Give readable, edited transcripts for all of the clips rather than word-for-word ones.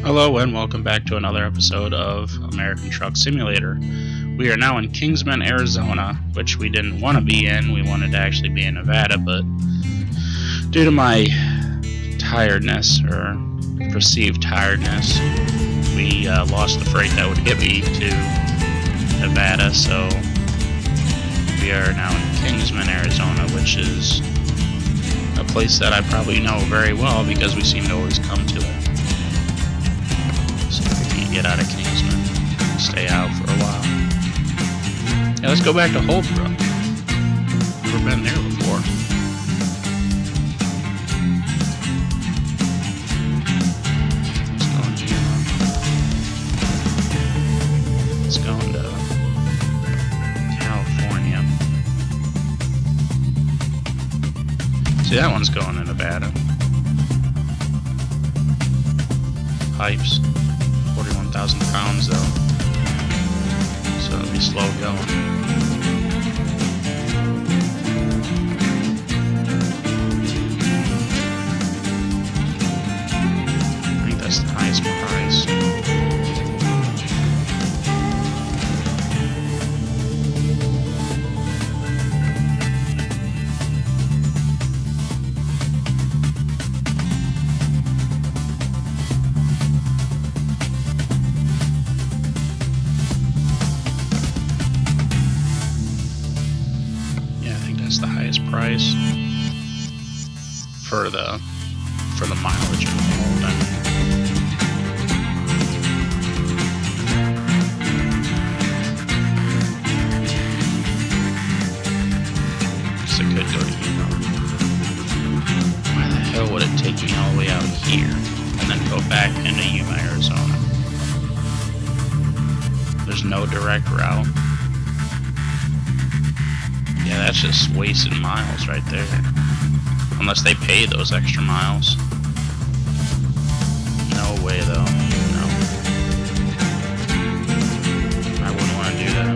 Hello and welcome back to another episode of American Truck Simulator. We are now in Kingsman, Arizona, which we didn't want to be in. We wanted to actually be in Nevada, but due to my tiredness, or perceived tiredness, we lost the freight that would get me to Nevada, so we are now in Kingsman, Arizona, which is a place that I probably know very well because we seem to always come to it. So we can get out of Kingsman, stay out for a while. Yeah, let's go back to Holbrook. Never been there before. Let's go into California. See, that one's going to Nevada. Pipes. 41,000 pounds though, so it'll be slow going. I think that's the highest price. The highest price for the mileage involved. Guess it could go to Yuma. Why the hell would it take me all the way out here and then go back into Yuma, Arizona? There's no direct route. Yeah, that's just wasted miles right there. Unless they pay those extra miles. No way though. No. I wouldn't want to do that.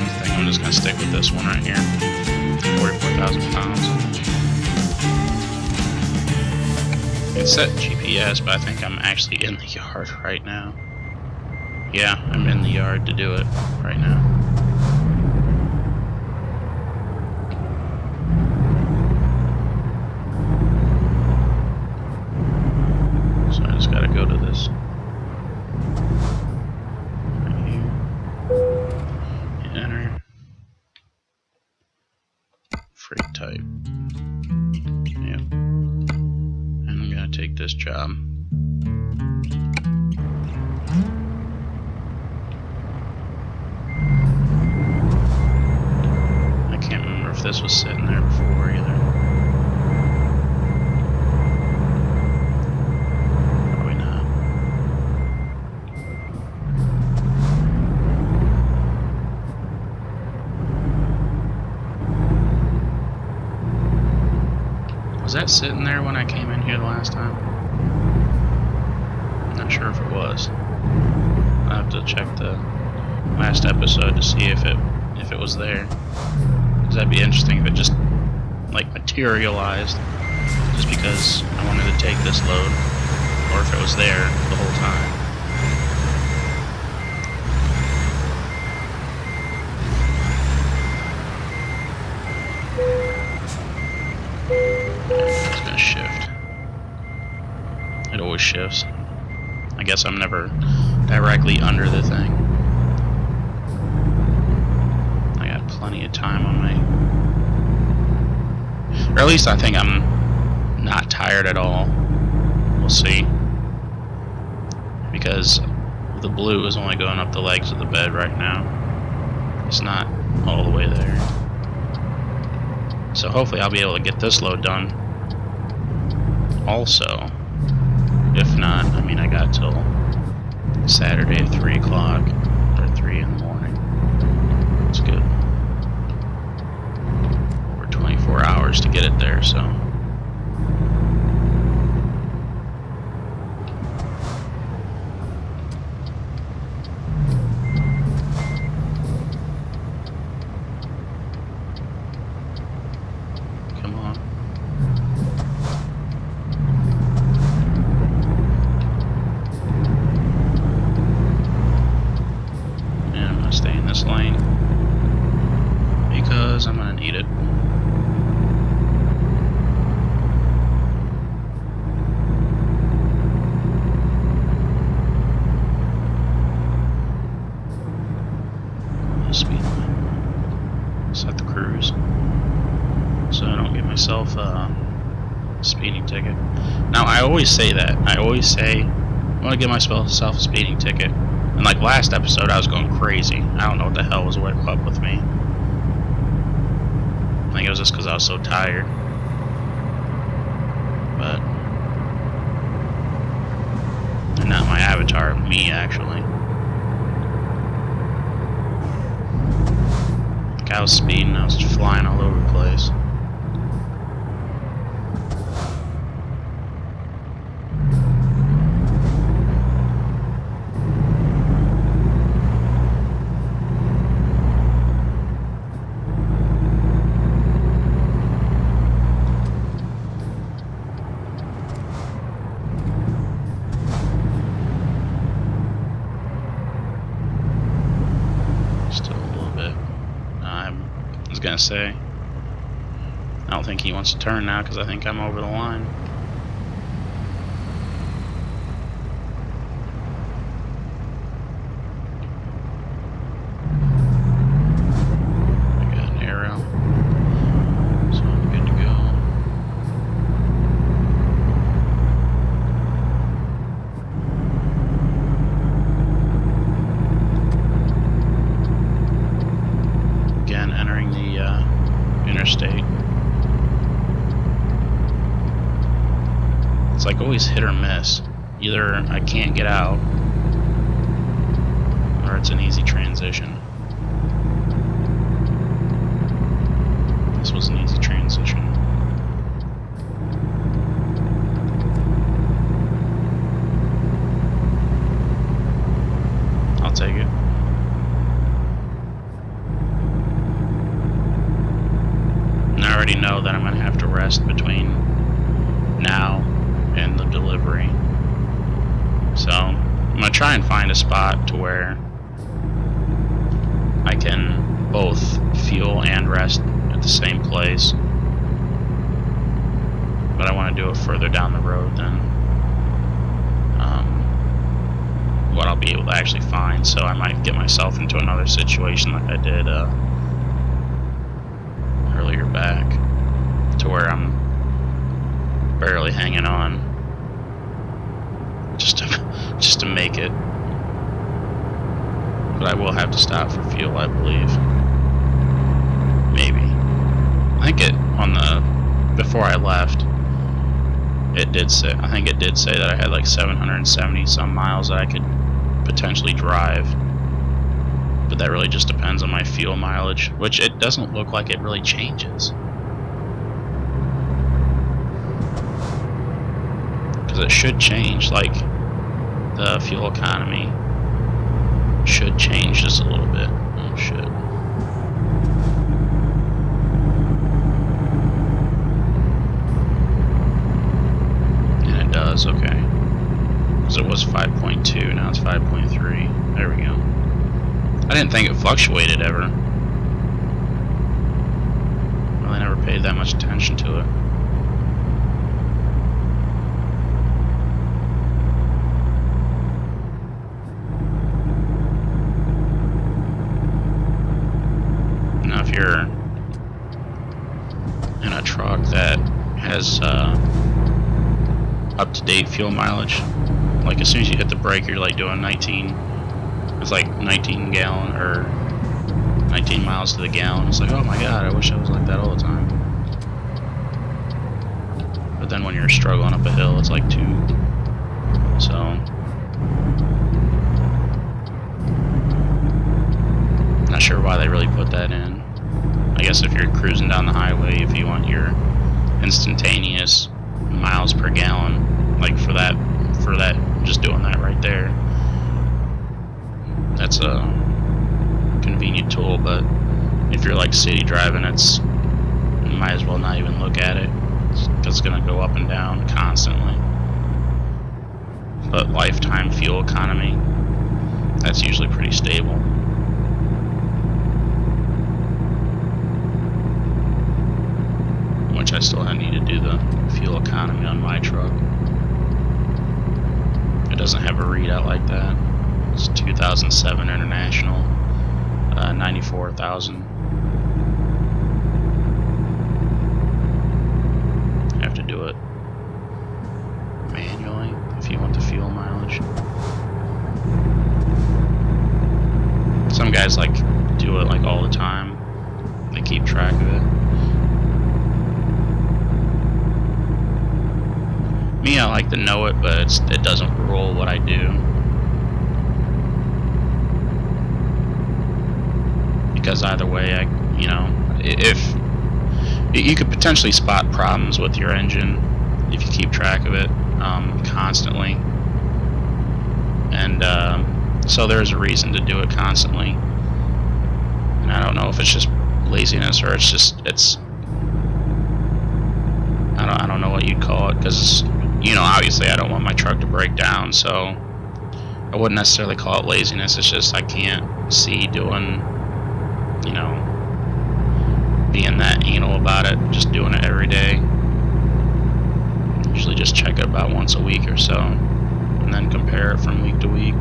I think I'm just going to stick with this one right here. 44,000 pounds. It's set GPS, but I think I'm actually in the yard right now. Yeah, I'm in the yard to do it right now. So I just gotta go to this. Right here. Enter. Freight type. Yep. And I'm gonna take this job. This was sitting there before either. Probably not. Was that sitting there when I came in here the last time? I'm not sure if it was. I'll have to check the last episode to see if it was there. That'd be interesting if it just like materialized just because I wanted to take this load, or if it was there the whole time. It's gonna shift. It always shifts. I guess I'm never directly under the thing. Plenty of time on my, or at least I think I'm not tired at all. We'll see, because the blue is only going up the legs of the bed right now. It's not all the way there, so hopefully I'll be able to get this load done also. If not, I mean, I got till Saturday at 3 o'clock or 3 in the morning. It's good. 24 hours to get it there, so come on. need it. Speed limit. Set the cruise so I don't get myself a speeding ticket. Now I always say that. I always say I want to give myself a speeding ticket. And like last episode, I was going crazy. I don't know what the hell was up with me. I think it was just because I was so tired. But and not my avatar, me actually. Like I was speeding, I was just flying all over the place. Gonna say I don't think he wants to turn now because I think I'm over the line. I got an arrow, so I'm good to go. Again, entering the interstate. It's like always hit or miss. Either I can't get out, or it's an easy transition. This was an easy transition. I'll take it. I already know that I'm going to have to rest between now and the delivery. So I'm going to try and find a spot to where I can both fuel and rest at the same place. But I want to do it further down the road than what I'll be able to actually find. So I might get myself into another situation like I did earlier back, to where I'm barely hanging on just to make it. But I will have to stop for fuel, I believe. Maybe. I think before I left, it did say, I think it did say that I had like 770 some miles that I could potentially drive. But that really just depends on my fuel mileage, which it doesn't look like it really changes. Because it should change, like the fuel economy should change just a little bit. Oh shit. And it does, okay. Because it was 5.2, now it's 5.3. There we go. I didn't think it fluctuated ever. Really never paid that much attention to it. Now if you're in a truck that has up-to-date fuel mileage, like as soon as you hit the brake you're like doing 19, it's like 19 gallon or 19 miles to the gallon. It's like, oh my god, I wish I was like that all the time. But then when you're struggling up a hill, it's like 2. So not sure why they really put that in. I guess if you're cruising down the highway, if you want your instantaneous miles per gallon, like for that, just doing that right there, that's a convenient tool. But if you're like city driving, you might as well not even look at it, because it's going to go up and down constantly. But lifetime fuel economy, that's usually pretty stable. I still need to do the fuel economy on my truck. It doesn't have a readout like that. It's 2007 International, 94,000. You have to do it manually if you want the fuel mileage. Some guys like do it like all the time. They keep track of it. Me, I like to know it, but it doesn't rule what I do. Because either way, if you could potentially spot problems with your engine if you keep track of it constantly, and so there's a reason to do it constantly. And I don't know if it's just laziness or it's I don't know what you'd call it, because obviously I don't want my truck to break down, so I wouldn't necessarily call it laziness. It's just I can't see doing, being that anal about it, just doing it every day. Usually just check it about once a week or so, and then compare it from week to week.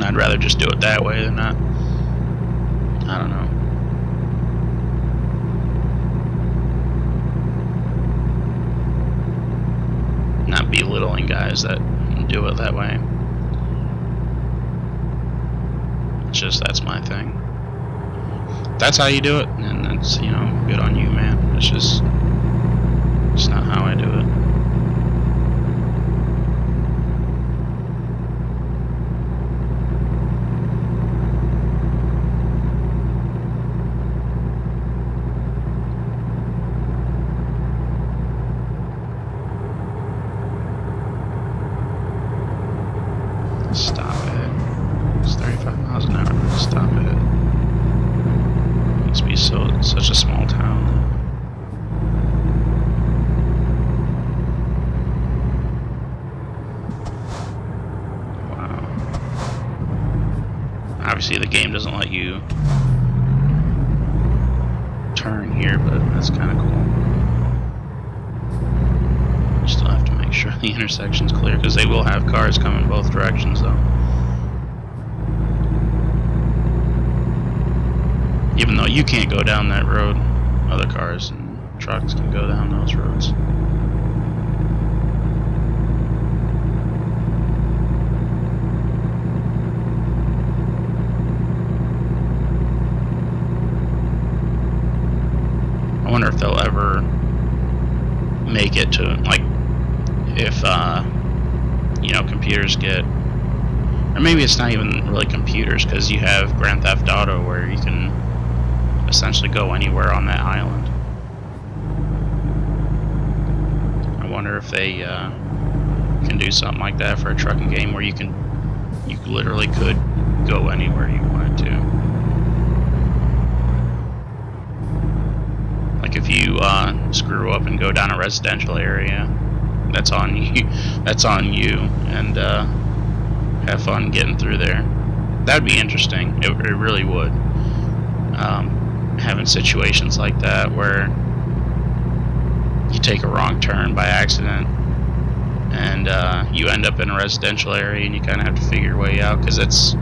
I'd rather just do it that way than not. I don't know. Not belittling guys that do it that way. It's just, that's my thing. If that's how you do it, and that's, good on you, man. It's not how I do it. Stop it. It's 35 miles an hour. Stop it. It must be such a small town. Wow. Obviously the game doesn't let you turn here, but that's kind of cool. You still have to make sure the intersection's clear, because they will have cars coming both directions, though. Even though you can't go down that road, other cars and trucks can go down those roads. I wonder if they'll ever make it to, like, if computers get, or maybe it's not even really computers, because you have Grand Theft Auto where you can essentially go anywhere on that island. I wonder if they can do something like that for a trucking game where you literally could go anywhere you wanted to. Like if you screw up and go down a residential area, that's on you. That's on you, and have fun getting through there. That'd be interesting. It really would. Having situations like that where you take a wrong turn by accident, and you end up in a residential area, and you kind of have to figure your way out. Because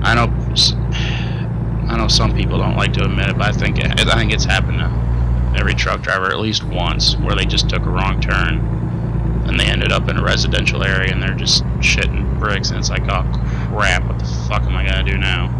I know some people don't like to admit it, but I think it's happened to every truck driver at least once, where they just took a wrong turn and they ended up in a residential area and they're just shitting bricks, and it's like, oh crap, what the fuck am I gonna do now?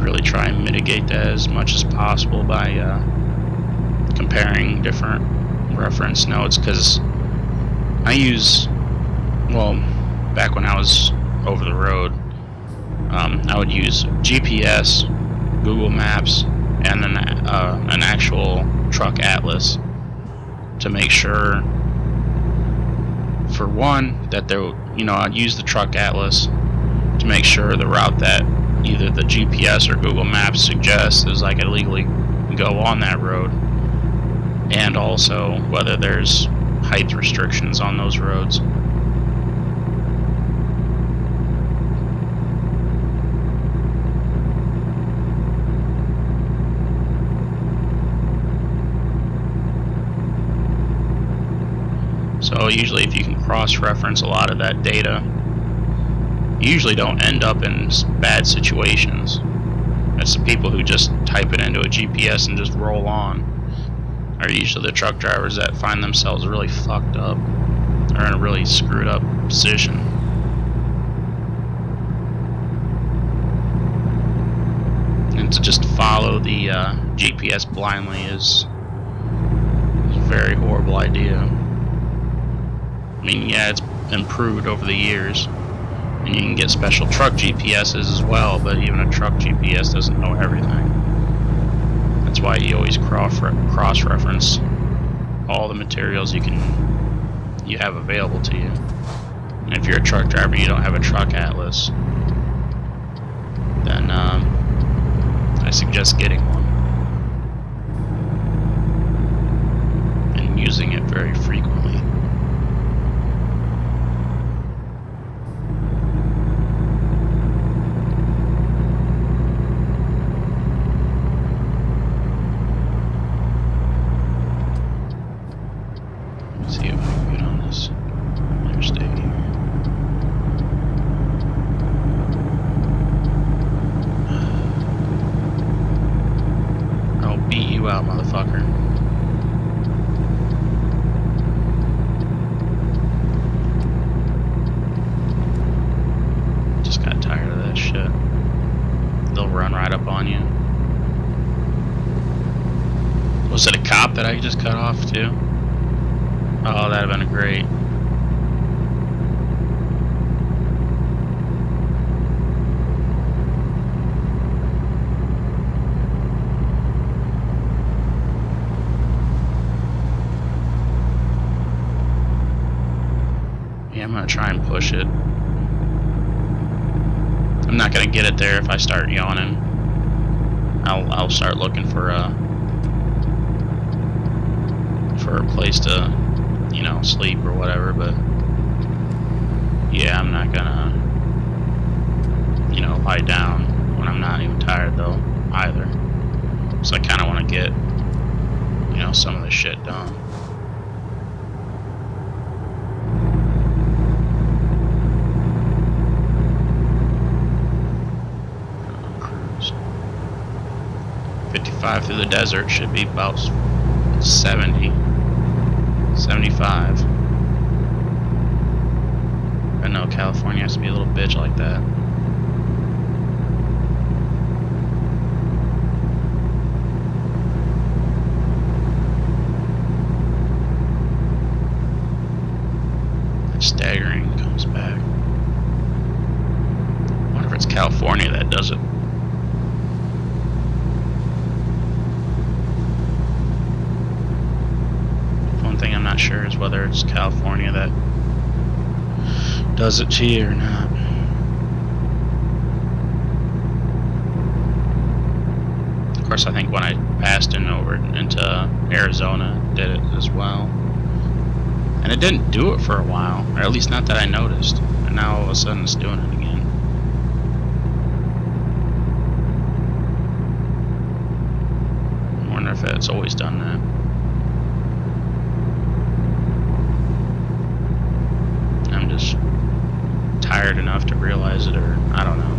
Really try and mitigate that as much as possible by comparing different reference notes, because I use, well, back when I was over the road, I would use GPS, Google Maps, and then an actual truck atlas to make sure, for one, that I'd use the truck atlas to make sure the route that either the GPS or Google Maps suggests is I could legally go on that road, and also whether there's height restrictions on those roads. So usually if you can cross-reference a lot of that data, you usually don't end up in bad situations. It's the people who just type it into a GPS and just roll on are usually the truck drivers that find themselves really fucked up or in a really screwed up position. And to just follow the GPS blindly is a very horrible idea. I mean, yeah, it's improved over the years, and you can get special truck GPSs as well, but even a truck GPS doesn't know everything. That's why you always cross-reference all the materials you have available to you. And if you're a truck driver and you don't have a truck atlas, then I suggest getting one and using it very frequently. See if I can get on this interstate here. I'll beat you out, motherfucker. Just got tired of that shit. They'll run right up on you. Was it a cop that I just cut off too? Oh, that'd have been great. Yeah, I'm gonna try and push it. I'm not gonna get it there if I start yawning. I'll start looking for a place to, you know, sleep or whatever, but yeah, I'm not gonna, you know, lie down when I'm not even tired though, either. So I kinda wanna get, you know, some of the shit done. Cruise. 55 through the desert should be about 70. 75. I know California has to be a little bitch like that. That staggering comes back. I wonder if it's California that does it. I'm not sure is whether it's California that does it to you or not. Of course, I think when I passed over into Arizona, it did it as well. And it didn't do it for a while, or at least not that I noticed. And now all of a sudden it's doing it again. I wonder if it's always done that. I'm just tired enough to realize it, or I don't know.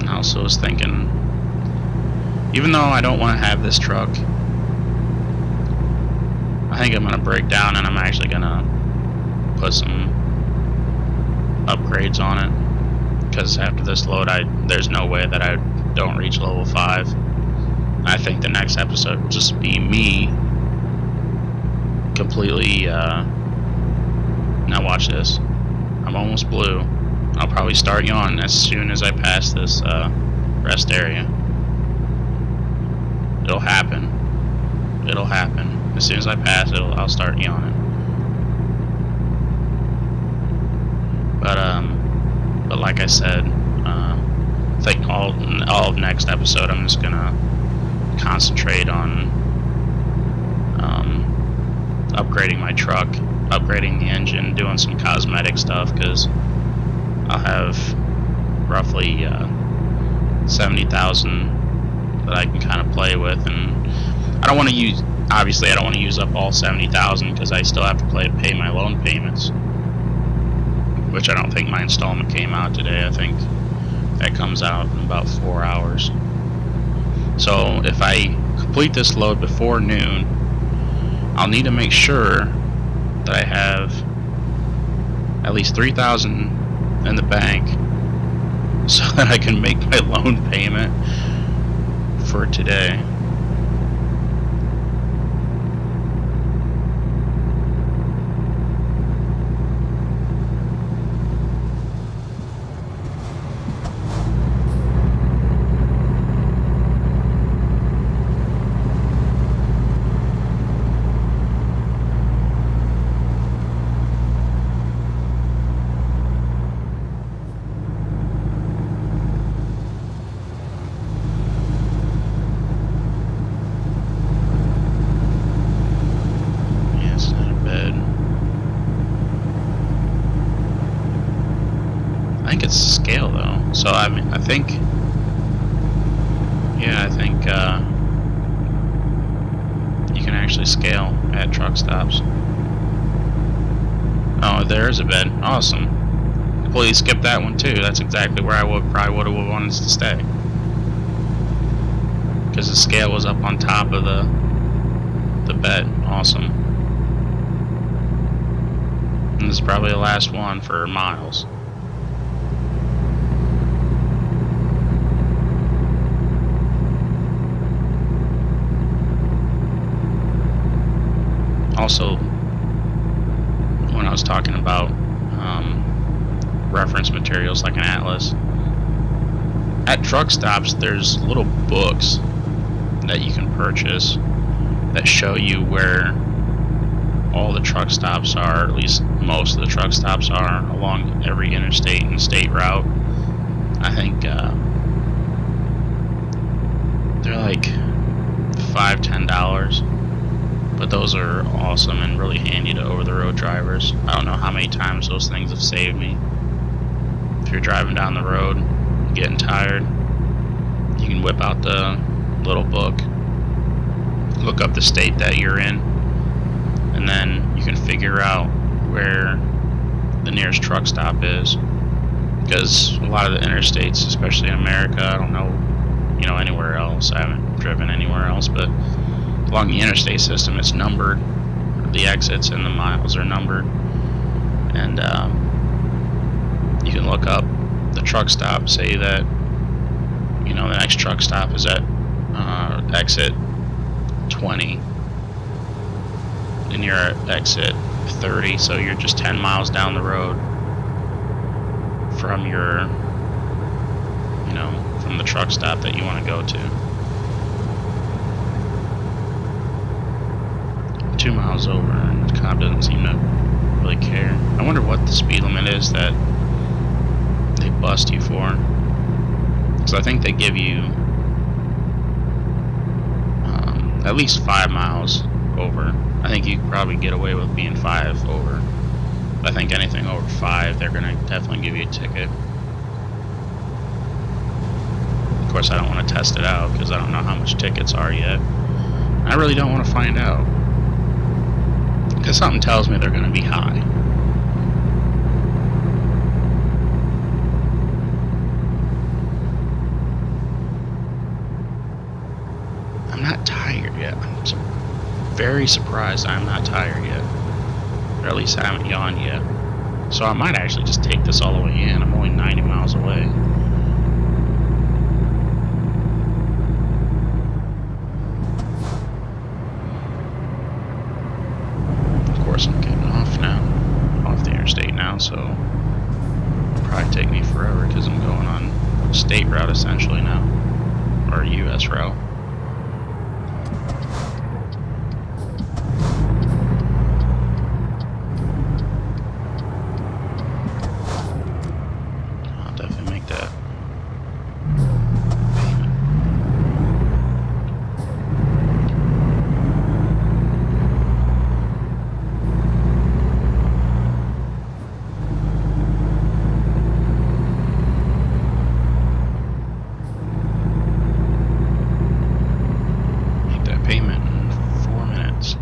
I also was thinking, even though I don't want to have this truck, I think I'm going to break down and I'm actually going to put some upgrades on it, because after this load there's no way that I don't reach level 5. I think the next episode will just be me completely Now watch this. I'm almost blue. I'll probably start yawning as soon as I pass this rest area. It'll happen. It'll happen. As soon as I pass it, I'll start yawning. But like I said, I think all of next episode I'm just gonna concentrate on upgrading my truck, upgrading the engine, doing some cosmetic stuff, because I'll have roughly 70,000 that I can kind of play with, and I don't want to use. Obviously, I don't want to use up all 70,000 because I still have to pay my loan payments, which I don't think my installment came out today. I think that comes out in about 4 hours. So if I complete this load before noon, I'll need to make sure that I have at least 3,000 in the bank so that I can make my loan payment for today. It's scale though, so I mean, I think you can actually scale at truck stops. Oh, there's a bed. Awesome. Completely skipped that one too. That's exactly where I probably would have wanted to stay, because the scale was up on top of the bed. Awesome. And this is probably the last one for miles. Also, when I was talking about reference materials like an atlas, at truck stops there's little books that you can purchase that show you where all the truck stops are, or at least most of the truck stops are, along every interstate and state route. I think they're like $5–10. But those are awesome and really handy to over-the-road drivers. I don't know how many times those things have saved me. If you're driving down the road, getting tired, you can whip out the little book, look up the state that you're in, and then you can figure out where the nearest truck stop is. Because a lot of the interstates, especially in America, I don't know, anywhere else. I haven't driven anywhere else, but along the interstate system, it's numbered. The exits and the miles are numbered, and you can look up the truck stop. Say that the next truck stop is at exit 20, and you're at exit 30, so you're just 10 miles down the road from your, from the truck stop that you want to go to. 2 miles over, and the cop doesn't seem to really care. I wonder what the speed limit is that they bust you for. Because I think they give you at least 5 miles over. I think you could probably get away with being 5 over. But I think anything over 5, they're going to definitely give you a ticket. Of course, I don't want to test it out because I don't know how much tickets are yet. I really don't want to find out, because something tells me they're going to be high. I'm not tired yet. I'm very surprised I'm not tired yet. Or at least I haven't yawned yet. So I might actually just take this all the way in. I'm only 90 miles away. Of course I'm getting off now. Off the air. interstate now, so it'll probably take me forever because I'm going on a state route essentially now, or a US route. I'll definitely make that payment. Payment in 4 minutes.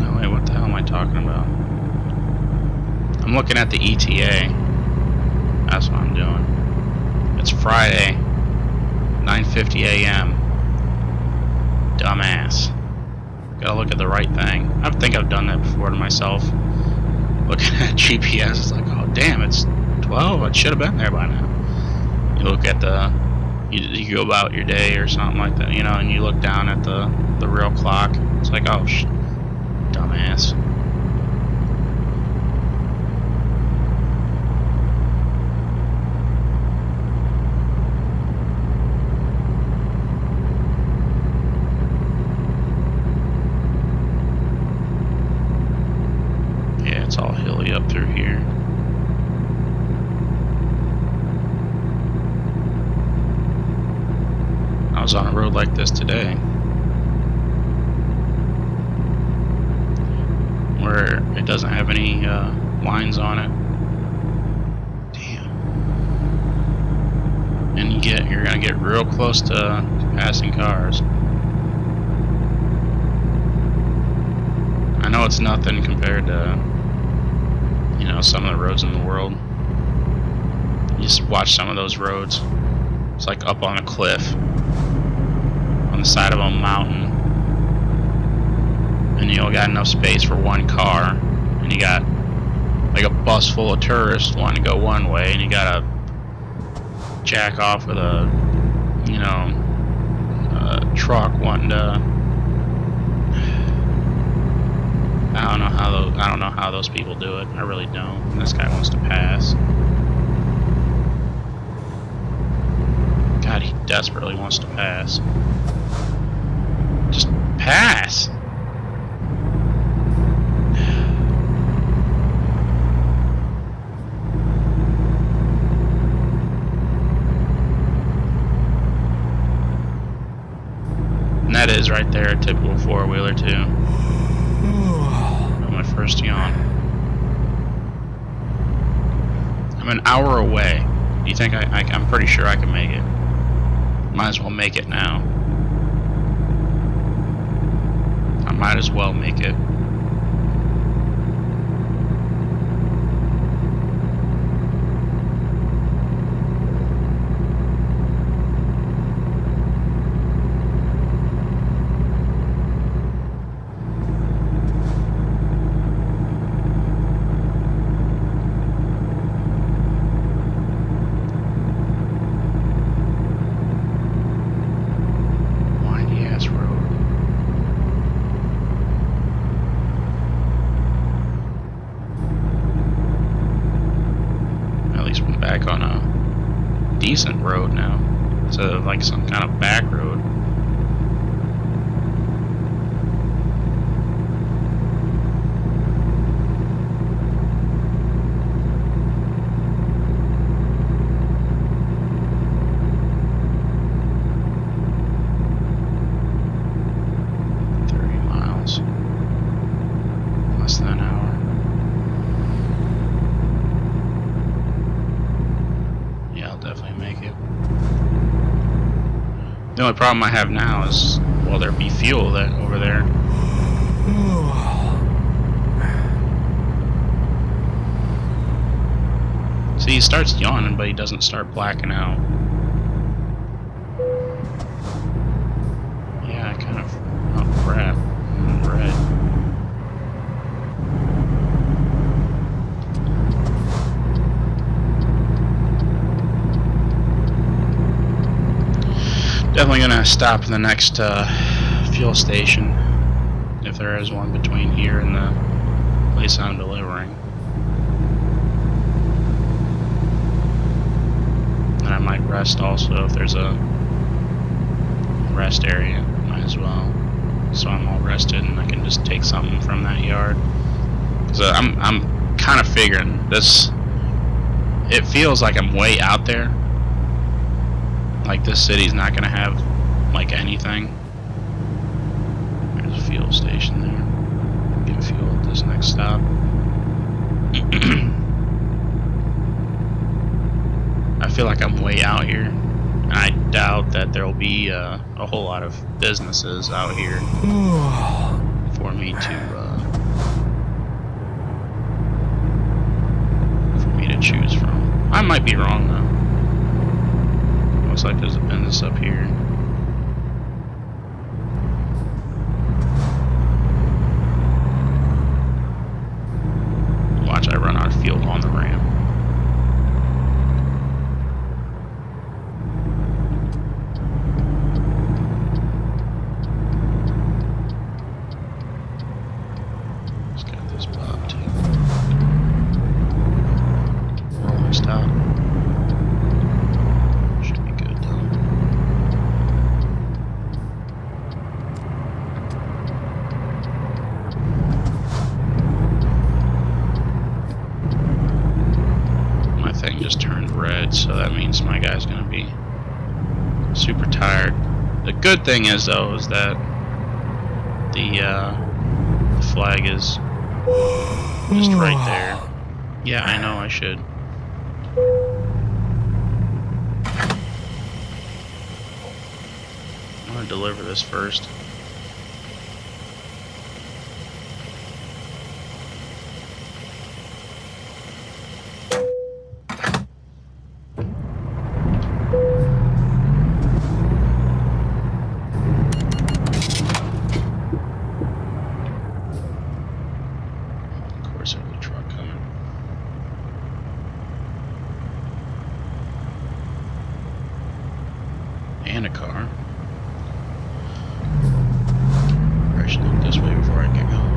No, wait, what the hell am I talking about? I'm looking at the ETA. That's what I'm doing. It's Friday, 9:50 a.m. Dumbass. Gotta look at the right thing. I think I've done that before to myself. Looking at GPS, it's like, oh damn, it's 12, I should have been there by now. You look at you go about your day or something like that, you know, and you look down at the real clock. It's like, oh, dumbass. Yeah, it's all hilly up through here. I was on a road like this today where it doesn't have any lines on it. Damn. And you're gonna get real close to passing cars. I know it's nothing compared to, you know, some of the roads in the world. You just watch some of those roads. It's like up on a cliff on the side of a mountain, and you only got enough space for one car, and you got like a bus full of tourists wanting to go one way, and you gotta jack off with a, you know, a truck wanting to. I don't know how those people do it. I really don't. And this guy wants to pass. God, he desperately wants to pass. Just pass. And that is right there a typical four-wheeler too. My first yawn. I'm an hour away. Do you think I'm pretty sure I can make it. Might as well make it now. I might as well make it. Back on a decent road now, instead of like some kind of back road. The only problem I have now is, will there be fuel that over there? See, he starts yawning, but he doesn't start blacking out. Yeah, I kind of... oh crap. I'm red. Definitely gonna stop in the next fuel station, if there is one between here and the place I'm delivering. And I might rest also if there's a rest area. Might as well. So I'm all rested and I can just take something from that yard. Because I'm kind of figuring this. It feels like I'm way out there. Like this city's not gonna have like anything. There's a fuel station there. Get fuel at this next stop. I feel like I'm way out here, and I doubt that there'll be a whole lot of businesses out here for me to choose from. I might be wrong though. Looks like there's a business up here. Watch, I run out of fuel on the ramp. Let's get this bob too. Rolling stop. Should be good though. My thing just turned red, so that means my guy's gonna be super tired. The good thing is though is that the flag is just right there. Yeah, I know I should. I'm gonna deliver this first. Of course, there's a truck coming. And a car. I should look this way before I get going.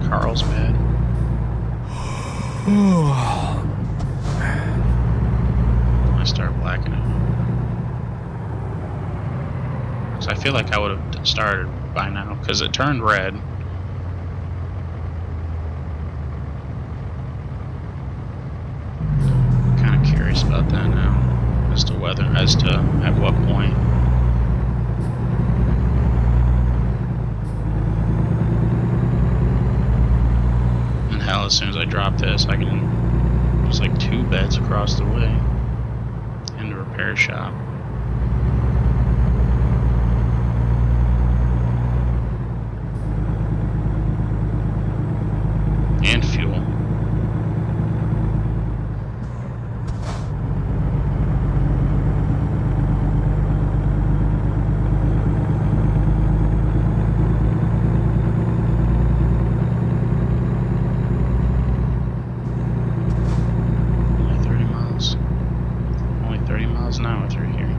Carlsbad. I start blacking out. So I feel like I would have started by now because it turned red. Kind of curious about that now, as to whether, as to at what point. And hell, as soon as I drop this, I can. There's like 2 beds across the way. In the repair shop. And fuel. Only 30 miles. Only 30 miles an hour through here.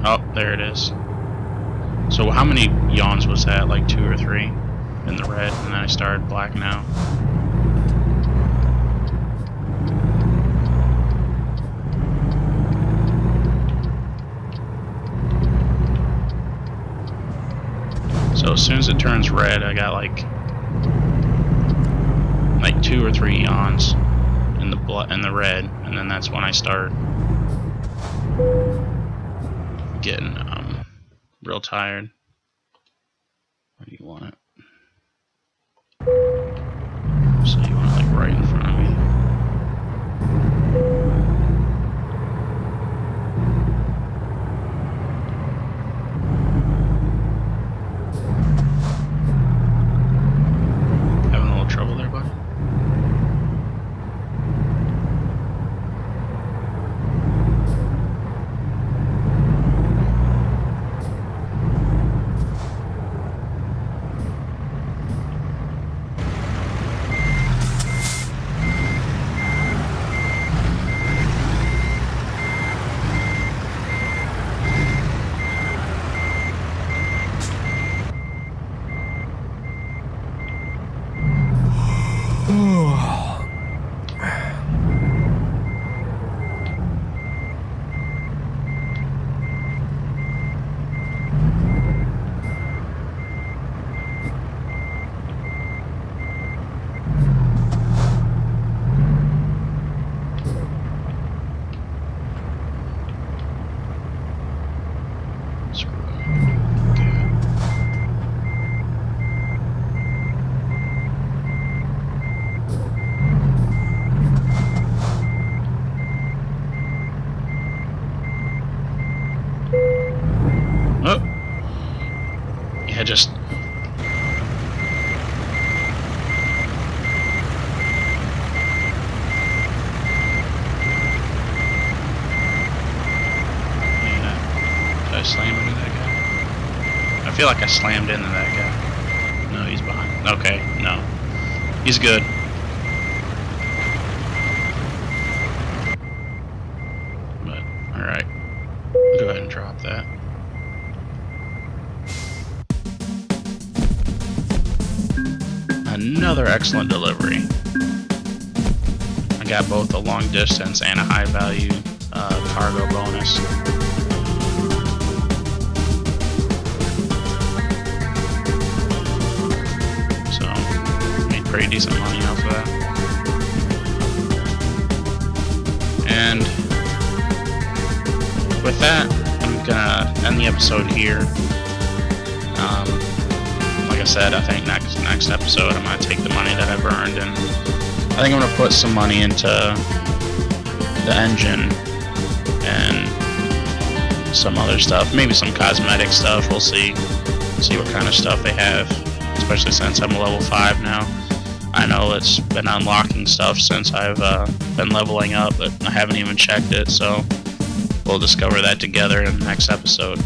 Oh, there it is. So how many yawns was that? Like 2 or 3 in the red, and then I started blacking out. So as soon as it turns red, I got like 2 or 3 yawns in the red, and then that's when I start getting real tired. Where do you want it? So you want it like right in front of me. I just... Did I slam into that guy? I feel like I slammed into that guy. No, he's behind. Okay, no. He's good. But, alright. Go ahead and drop that. Another excellent delivery. I got both a long distance and a high value cargo bonus. Pretty decent money off of that. And with that, I'm gonna end the episode here. Like I said, I think next episode I'm gonna take the money that I've earned, and I think I'm gonna put some money into the engine and some other stuff, maybe some cosmetic stuff. We'll see what kind of stuff they have, especially since I'm level 5 now. I know it's been unlocking stuff since I've been leveling up, but I haven't even checked it, so we'll discover that together in the next episode.